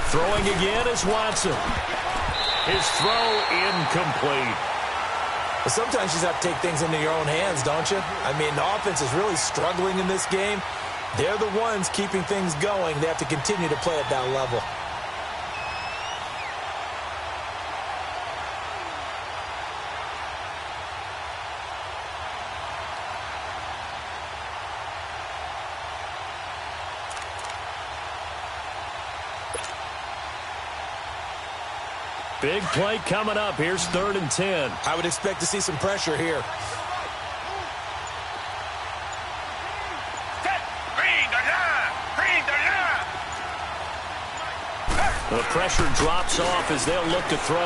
Throwing again is Watson. His throw incomplete. But sometimes you just have to take things into your own hands, don't you? I mean, the offense is really struggling in this game. They're the ones keeping things going. They have to continue to play at that level. Big play coming up. Here's 3rd and 10. I would expect to see some pressure here. The pressure drops off as they'll look to throw.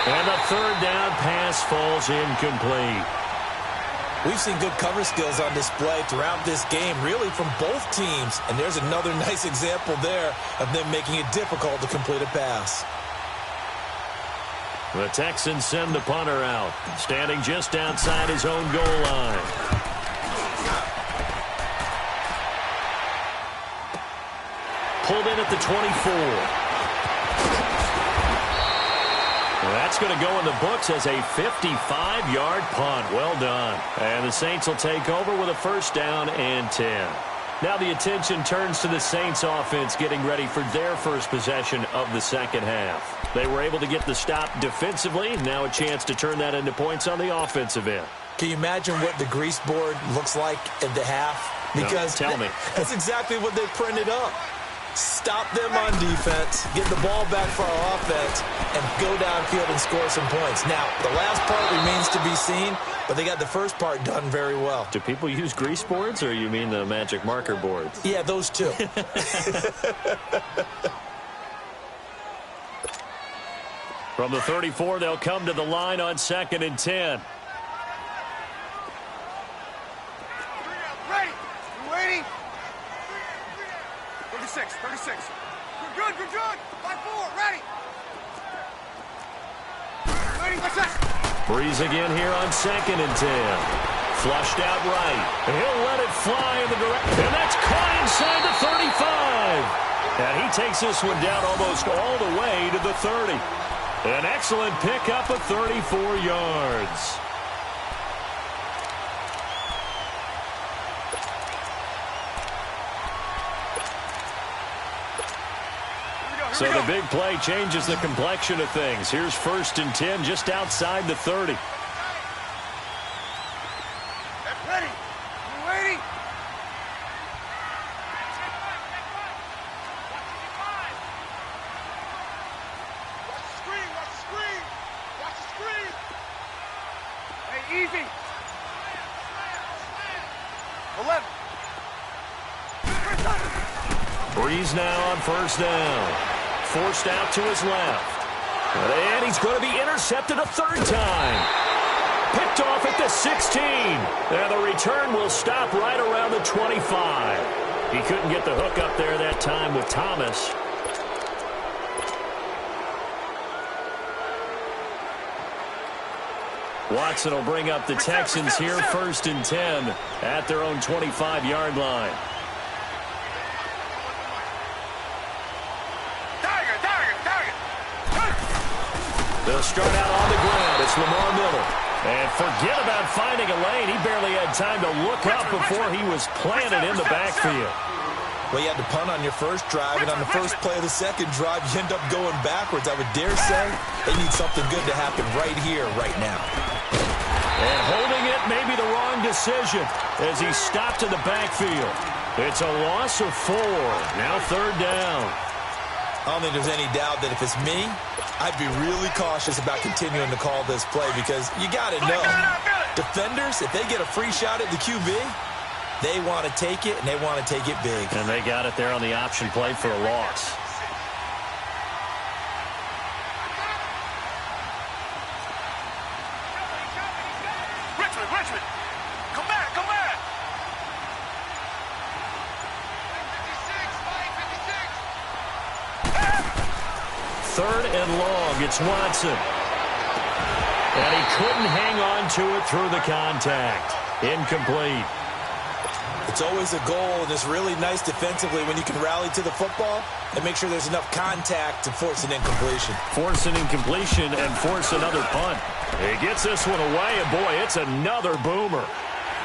And the 3rd down pass falls incomplete. We've seen good cover skills on display throughout this game, really from both teams. And there's another nice example there of them making it difficult to complete a pass. The Texans send the punter out, standing just outside his own goal line. Pulled in at the 24. That's going to go in the books as a 55-yard punt. Well done. And the Saints will take over with a 1st down and 10. Now the attention turns to the Saints offense getting ready for their first possession of the second half. They were able to get the stop defensively. Now a chance to turn that into points on the offensive end. Can you imagine what the grease board looks like at the half? Because no, tell me. That's exactly what they printed up. Stop them on defense, get the ball back for our offense, and go downfield and score some points. Now, the last part remains to be seen, but they got the first part done very well. Do people use grease boards, or you mean the magic marker boards? Yeah, those two. From the 34, they'll come to the line on 2nd and 10. Ready. You waiting? 36. Good. 5-4, ready. Waiting, what's that? Breeze again here on 2nd and 10. Flushed out right. And he'll let it fly in the direction. And that's caught inside the 35. And he takes this one down almost all the way to the 30. An excellent pickup of 34 yards. So the big play changes the complexion of things. Here's 1st and 10 just outside the 30. Ready. You waiting? Watch the screen. Hey, easy. 11. Breeze now on 1st down. Forced out to his left. And he's going to be intercepted a 3rd time. Picked off at the 16. And the return will stop right around the 25. He couldn't get the hook up there that time with Thomas. Watson will bring up the Texans here 1st and 10 at their own 25-yard line. They'll start out on the ground. It's Lamar Miller. And forget about finding a lane. He barely had time to look up before he was planted in the backfield. Well, you had to punt on your first drive, and on the first play of the second drive, you end up going backwards. I would dare say they need something good to happen right here, right now. And holding it may be the wrong decision as he stopped in the backfield. It's a loss of 4. Now 3rd down. I don't think there's any doubt that if it's me, I'd be really cautious about continuing to call this play because you got to know, defenders, if they get a free shot at the QB, they want to take it, and they want to take it big. And they got it there on the option play for a loss. Richmond, come back. 3rd and long. It's Watson. And he couldn't hang on to it through the contact. Incomplete. It's always a goal, and it's really nice defensively when you can rally to the football and make sure there's enough contact to force an incompletion. Force an incompletion and force another punt. He gets this one away, and boy, it's another boomer.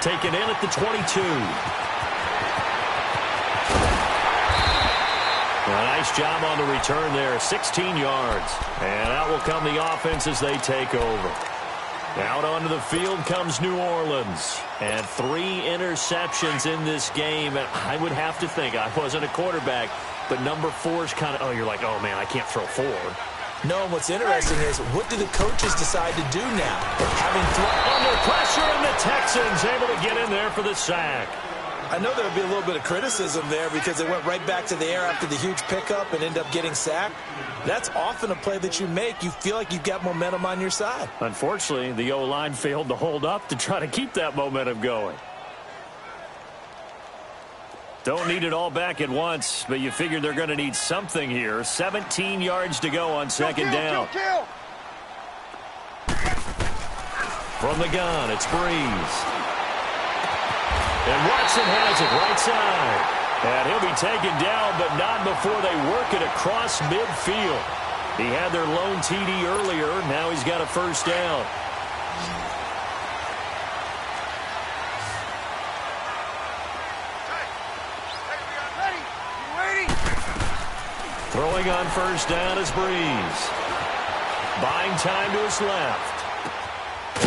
Taken in at the 22. A nice job on the return there, 16 yards. And out will come the offense as they take over. Out onto the field comes New Orleans. And 3 interceptions in this game. And I would have to think, I wasn't a quarterback, but number 4 is kind of, you're like, oh, man, I can't throw 4. No, what's interesting is, what do the coaches decide to do now? Under pressure, and the Texans able to get in there for the sack. I know there would be a little bit of criticism there because they went right back to the air after the huge pickup and ended up getting sacked. That's often a play that you make. You feel like you've got momentum on your side. Unfortunately, the O-line failed to hold up to try to keep that momentum going. Don't need it all back at once, but you figure they're going to need something here. 17 yards to go on second down. From the gun, it's Breeze. And Watson has it right side. And he'll be taken down, but not before they work it across midfield. He had their lone TD earlier. Now he's got a first down. Throwing on first down is Breeze. Buying time to his left.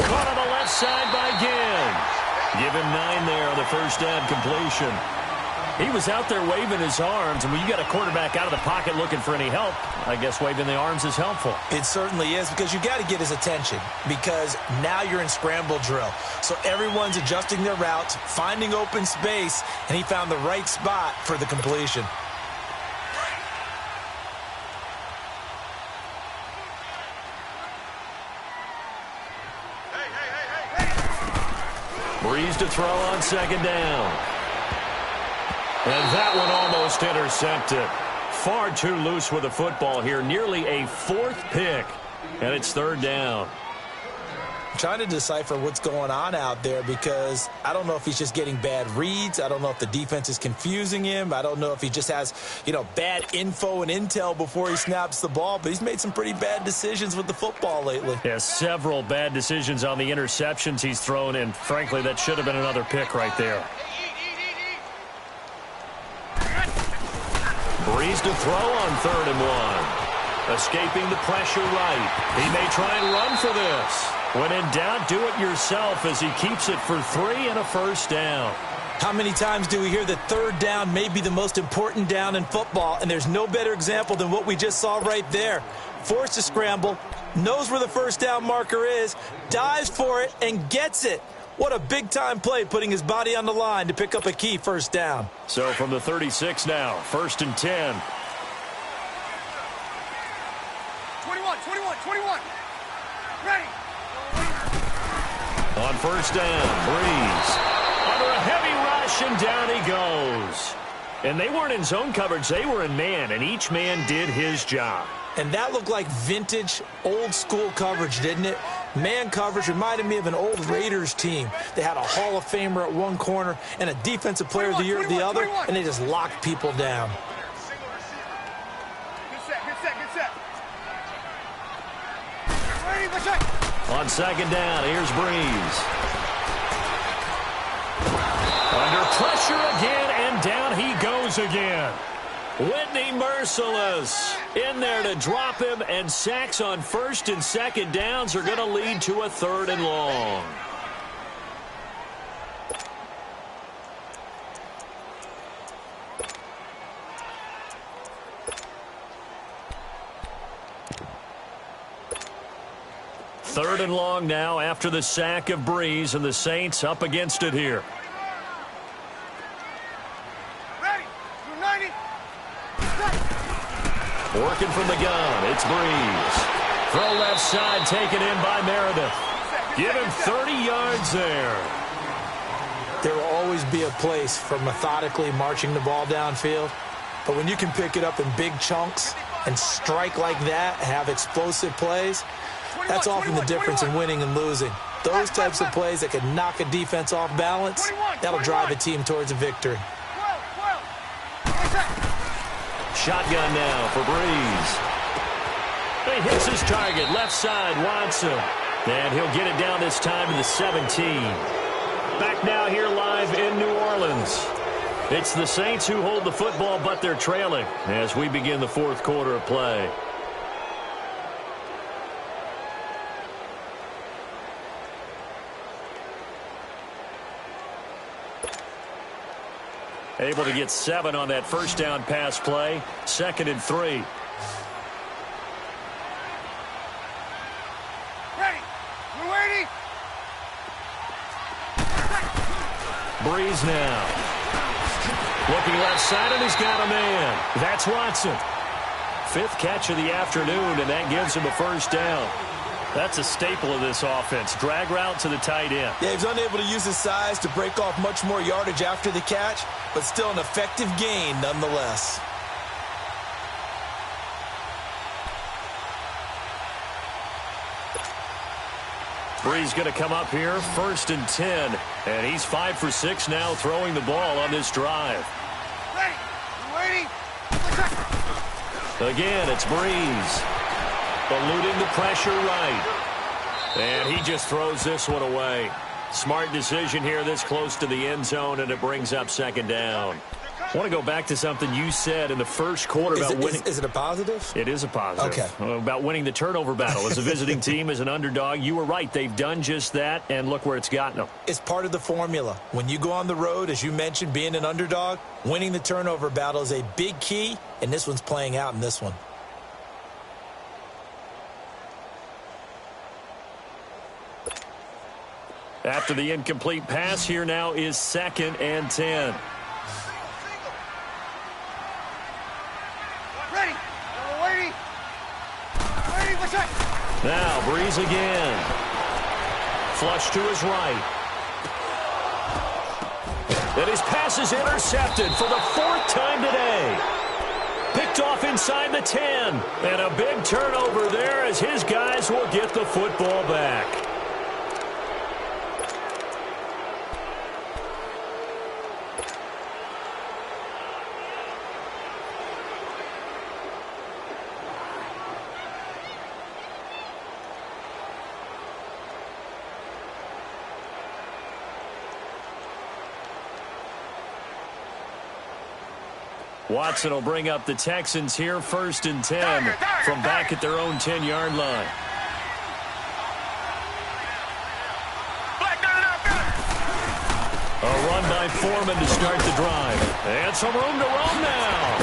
Caught on the left side by Ginn. Give him 9 there on the first down completion. He was out there waving his arms, and when you got a quarterback out of the pocket looking for any help, I guess waving the arms is helpful. It certainly is, because you got to get his attention, because now you're in scramble drill. So everyone's adjusting their routes, finding open space, and he found the right spot for the completion. Breeze to throw on second down. And that one almost intercepted. Far too loose with the football here. Nearly a 4th pick. And it's third down. I'm trying to decipher what's going on out there, because I don't know if he's just getting bad reads. I don't know if the defense is confusing him. I don't know if he just has, bad info and intel before he snaps the ball. But he's made some pretty bad decisions with the football lately. Yeah, several bad decisions on the interceptions he's thrown, and frankly, that should have been another pick right there. Breeze to throw on 3rd and 1. Escaping the pressure right. He may try and run for this. When in doubt, do it yourself as he keeps it for 3 and a first down. How many times do we hear that third down may be the most important down in football? And there's no better example than what we just saw right there. Forced to scramble, knows where the first down marker is, dives for it, and gets it. What a big-time play, putting his body on the line to pick up a key first down. So from the 36 now, 1st and 10. 21. Ready. On first down, Breeze. Under a heavy rush, and down he goes. And they weren't in zone coverage. They were in man, and each man did his job. And that looked like vintage, old-school coverage, didn't it? Man coverage reminded me of an old Raiders team. They had a Hall of Famer at one corner and a Defensive Player of the Year at the other, and they just locked people down. Good set. Ready, check. On second down, here's Breeze. Under pressure again, and down he goes again. Whitney merciless in there to drop him, and sacks on 1st and 2nd downs are going to lead to a 3rd and long. Third and long now after the sack of Breeze, and the Saints up against it here. Ready. 90. Working from the gun, it's Breeze. Throw left side, taken in by Meredith. Give him 30 yards there. There will always be a place for methodically marching the ball downfield. But when you can pick it up in big chunks and strike like that, have explosive plays, that's often the difference in winning and losing. Those types of plays that can knock a defense off balance, that'll drive a team towards a victory. 12. Shotgun now for Breeze. He hits his target, left side, Watson. And he'll get it down this time to the 17. Back now here live in New Orleans. It's the Saints who hold the football, but they're trailing as we begin the fourth quarter of play. Able to get 7 on that first down pass play. 2nd and 3. Ready. We're waiting. Breeze now. Looking left side, and he's got a man. That's Watson. 5th catch of the afternoon, and that gives him a first down. That's a staple of this offense. Drag route to the tight end. Yeah, he's unable to use his size to break off much more yardage after the catch, but still an effective gain nonetheless. Breeze going to come up here, 1st and 10. And he's 5 for 6 now throwing the ball on this drive. Ready. We're waiting. Again, it's Breeze. Eluding the pressure right. And he just throws this one away. Smart decision here this close to the end zone, and it brings up 2nd down. I want to go back to something you said in the first quarter about winning. Is it a positive? It is a positive. Okay. About winning the turnover battle. As a visiting team, as an underdog, you were right. They've done just that, and look where it's gotten them. It's part of the formula. When you go on the road, as you mentioned, being an underdog, winning the turnover battle is a big key, and this one's playing out in this one. After the incomplete pass, here now is 2nd and 10. Ready. We're waiting. Ready. Now, Breeze again. Flush to his right. And his pass is intercepted for the 4th time today. Picked off inside the 10. And a big turnover there as his guys will get the football back. Watson will bring up the Texans here, 1st and 10 from back at their own 10-yard line. A run by Foreman to start the drive. And some room to roam now.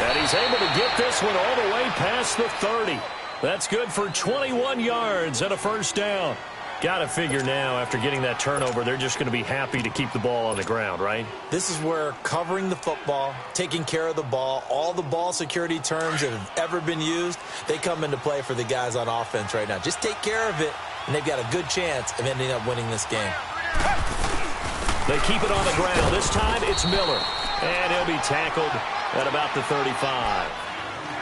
And he's able to get this one all the way past the 30. That's good for 21 yards and a first down. Got to figure now, after getting that turnover, they're just going to be happy to keep the ball on the ground, right? This is where covering the football, taking care of the ball, all the ball security terms that have ever been used, they come into play for the guys on offense right now. Just take care of it, and they've got a good chance of ending up winning this game. They keep it on the ground. This time it's Miller. And he'll be tackled at about the 35.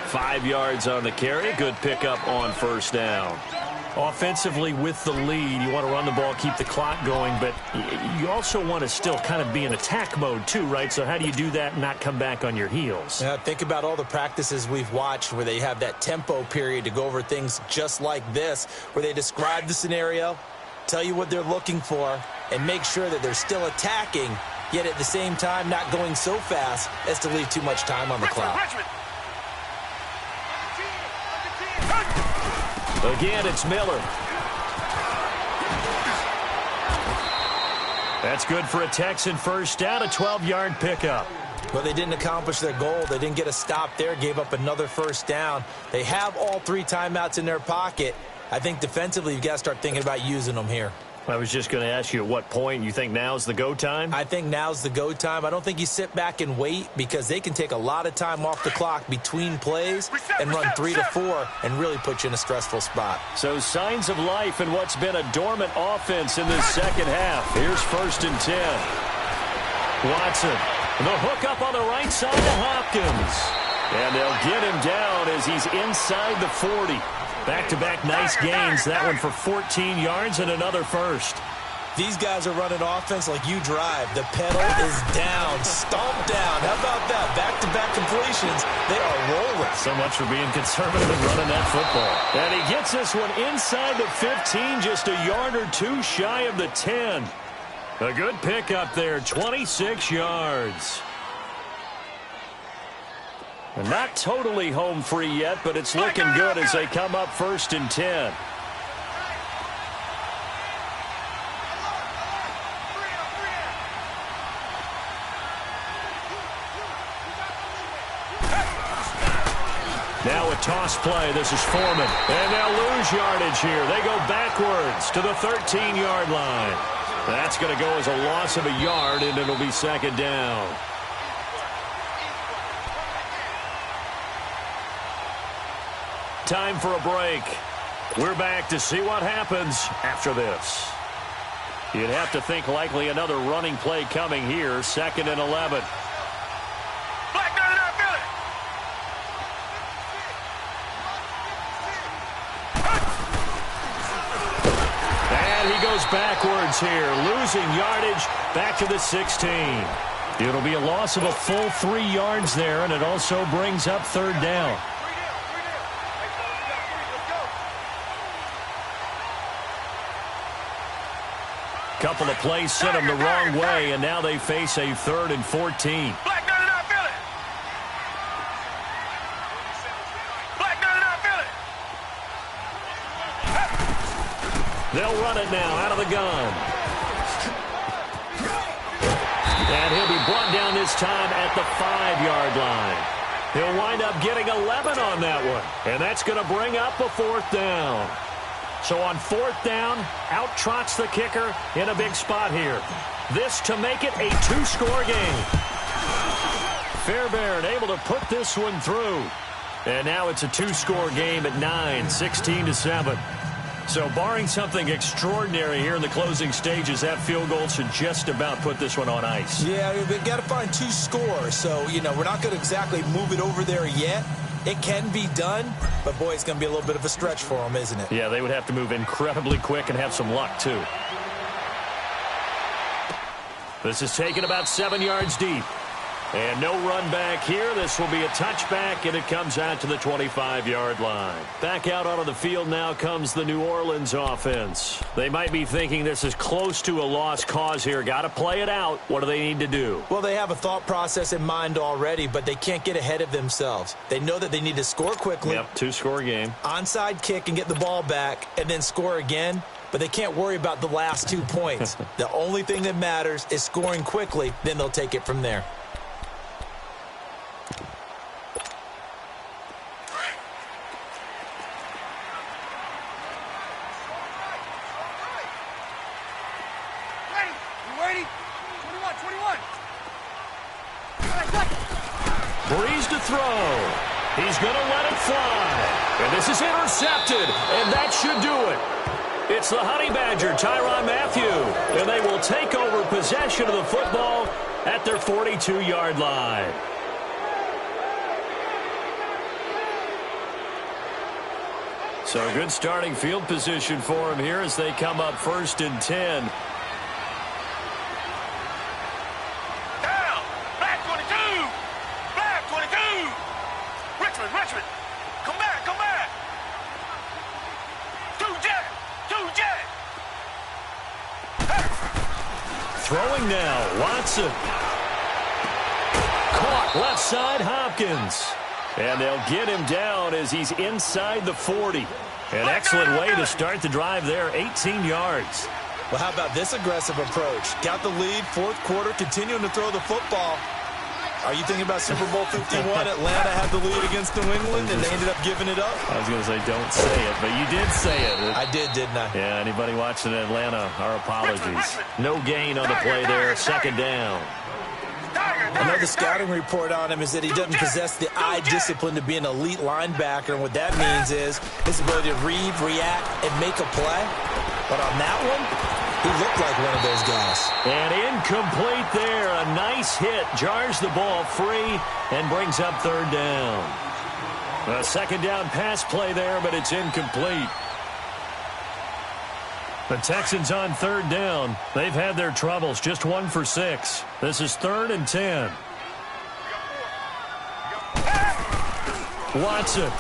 5 yards on the carry. Good pickup on first down. Offensively with the lead, you want to run the ball, keep the clock going, but you also want to still kind of be in attack mode too, right? So how do you do that and not come back on your heels? Yeah, think about all the practices we've watched where they have that tempo period to go over things just like this, where they describe the scenario, tell you what they're looking for, and make sure that they're still attacking, yet at the same time not going so fast as to leave too much time on the clock. Again, it's Miller. That's good for a Texan first down, a 12-yard pickup. Well, they didn't accomplish their goal. They didn't get a stop there, gave up another first down. They have all 3 timeouts in their pocket. I think defensively you've got to start thinking about using them here. I was just going to ask you at what point you think now's the go time? I think now's the go time. I don't think you sit back and wait because they can take a lot of time off the clock between plays and run 3 to 4 and really put you in a stressful spot. So signs of life in what's been a dormant offense in this second half. Here's 1st and 10. Watson, the hook up on the right side to Hopkins. And they'll get him down as he's inside the 40. Back-to-back nice gains. That one for 14 yards and another first. These guys are running offense like you drive. The pedal is down, stomped down. How about that? Back-to-back completions. They are rolling. So much for being conservative and running that football. And he gets this one inside the 15, just a yard or two shy of the 10. A good pickup there, 26 yards. And not totally home free yet, but it's looking good as they come up 1st and 10. Now a toss play. This is Foreman. And they'll lose yardage here. They go backwards to the 13-yard line. That's going to go as a loss of a yard, and it'll be 2nd down. Time for a break. We're back to see what happens after this. You'd have to think likely another running play coming here. 2nd and 11. Goes backwards here, losing yardage back to the 16. It'll be a loss of a full 3 yards there, and it also brings up 3rd down. Couple of plays sent them the wrong way, and now they face a 3rd and 14. They'll run it now out of the gun. And he'll be brought down this time at the 5-yard line. He'll wind up getting 11 on that one. And that's going to bring up a 4th down. So on 4th down, out trots the kicker in a big spot here. This to make it a 2-score game. Fairbairn able to put this one through. And now it's a 2-score game at 9, 16-7. So barring something extraordinary here in the closing stages, that field goal should just about put this one on ice. Yeah, we've got to find 2 scores. So, we're not going to exactly move it over there yet. It can be done, but, boy, it's going to be a little bit of a stretch for them, isn't it? Yeah, they would have to move incredibly quick and have some luck, too. This is taken about 7 yards deep. And no run back here. This will be a touchback, and it comes out to the 25-yard line. Back out onto the field now comes the New Orleans offense. They might be thinking this is close to a lost cause here. Got to play it out. What do they need to do? Well, they have a thought process in mind already, but they can't get ahead of themselves. They know that they need to score quickly. Yep, 2-score game. Onside kick and get the ball back, and then score again. But they can't worry about the last 2 points. The only thing that matters is scoring quickly. Then they'll take it from there. Breeze to throw. He's going to let it fly. And this is intercepted, and that should do it. It's the Honey Badger, Tyrann Mathieu, and they will take over possession of the football at their 42-yard line. So good starting field position for him here as they come up 1st and 10. Throwing now, Watson. Caught left side, Hopkins. And they'll get him down as he's inside the 40. An excellent way to start the drive there, 18 yards. Well, how about this aggressive approach? Got the lead, 4th quarter, continuing to throw the football. Are you thinking about Super Bowl 51? Atlanta had the lead against New England, and they ended up giving it up? I was going to say don't say it, but you did say it. I did, didn't I? Yeah, anybody watching Atlanta, our apologies. No gain on the play there, 2nd down. I know the scouting report on him is that he doesn't possess the eye discipline to be an elite linebacker, and what that means is his ability to read, react, and make a play. But on that one, he looked like one of those guys. And incomplete there. A nice hit. Jars the ball free and brings up 3rd down. A second down pass play there, but it's incomplete. The Texans on third down. They've had their troubles, just 1 for 6. This is 3rd and 10. Watson.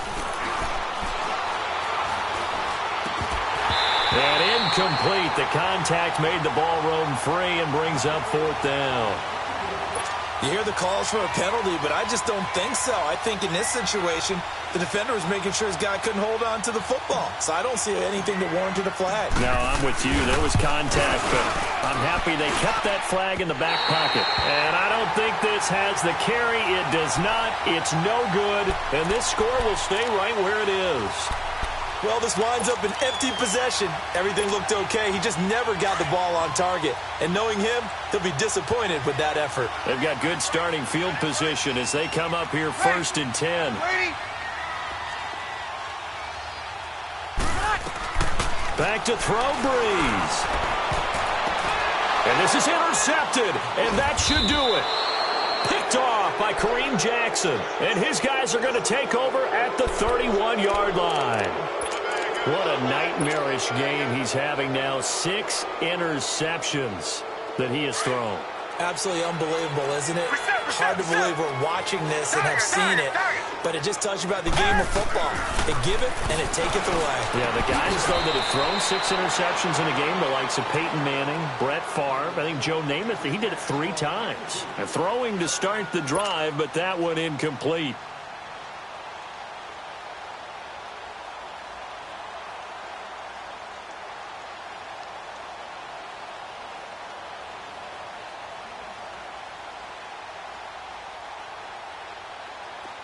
And incomplete. The contact made the ball roam free and brings up 4th down. You hear the calls for a penalty, but I just don't think so. I think in this situation, the defender was making sure his guy couldn't hold on to the football. So I don't see anything that warranted a flag. No, I'm with you. There was contact, but I'm happy they kept that flag in the back pocket. And I don't think this has the carry. It does not. It's no good. And this score will stay right where it is. Well, this winds up an empty possession. Everything looked okay. He just never got the ball on target. And knowing him, he'll be disappointed with that effort. They've got good starting field position as they come up here 1st and 10. Back to throw, Breeze. And this is intercepted, and that should do it. Picked off by Kareem Jackson, and his guys are going to take over at the 31-yard line. What a nightmarish game he's having now. 6 interceptions that he has thrown. Absolutely unbelievable, isn't it? Hard to believe we're watching this and have seen it, but it just tells you about the game of football. It giveth and it taketh away. Yeah, the guys, though, that have thrown 6 interceptions in a game, the likes of Peyton Manning, Brett Favre, I think Joe Namath, he did it 3 times. And throwing to start the drive, but that one incomplete.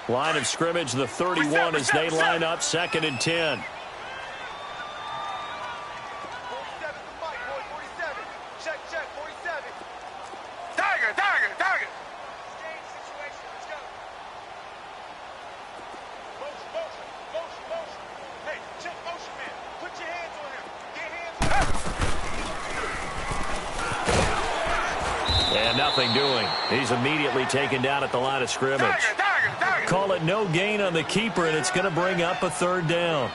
Line of scrimmage, the 31 as they line up 2nd and 10. 47 to Mike, boy, 47. Check, 47. Tiger. Exchange situation, let's go. Motion. Hey, check motion, man. Put your hands on him. Get hands on him. And nothing doing. He's immediately taken down at the line of scrimmage. Tiger. Call it no gain on the keeper, and it's going to bring up a 3rd down.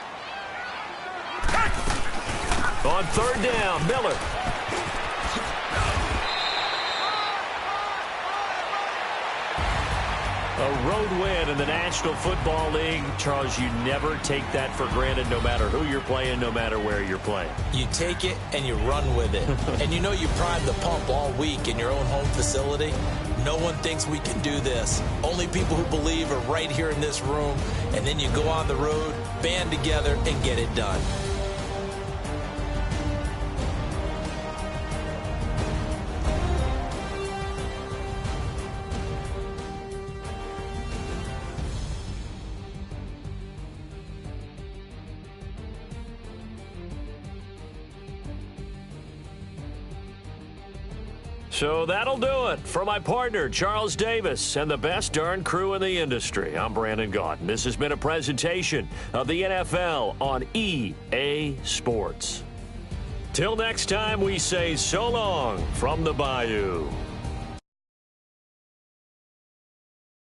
On 3rd down, Miller. A road win in the National Football League. Charles, you never take that for granted no matter who you're playing, no matter where you're playing. You take it and you run with it. And you know you primed the pump all week in your own home facility. No one thinks we can do this. Only people who believe are right here in this room. And then you go on the road, band together, and get it done. So that'll do it. For my partner, Charles Davis, and the best darn crew in the industry, I'm Brandon Gaudin. This has been a presentation of the NFL on EA Sports. Till next time, we say so long from the Bayou.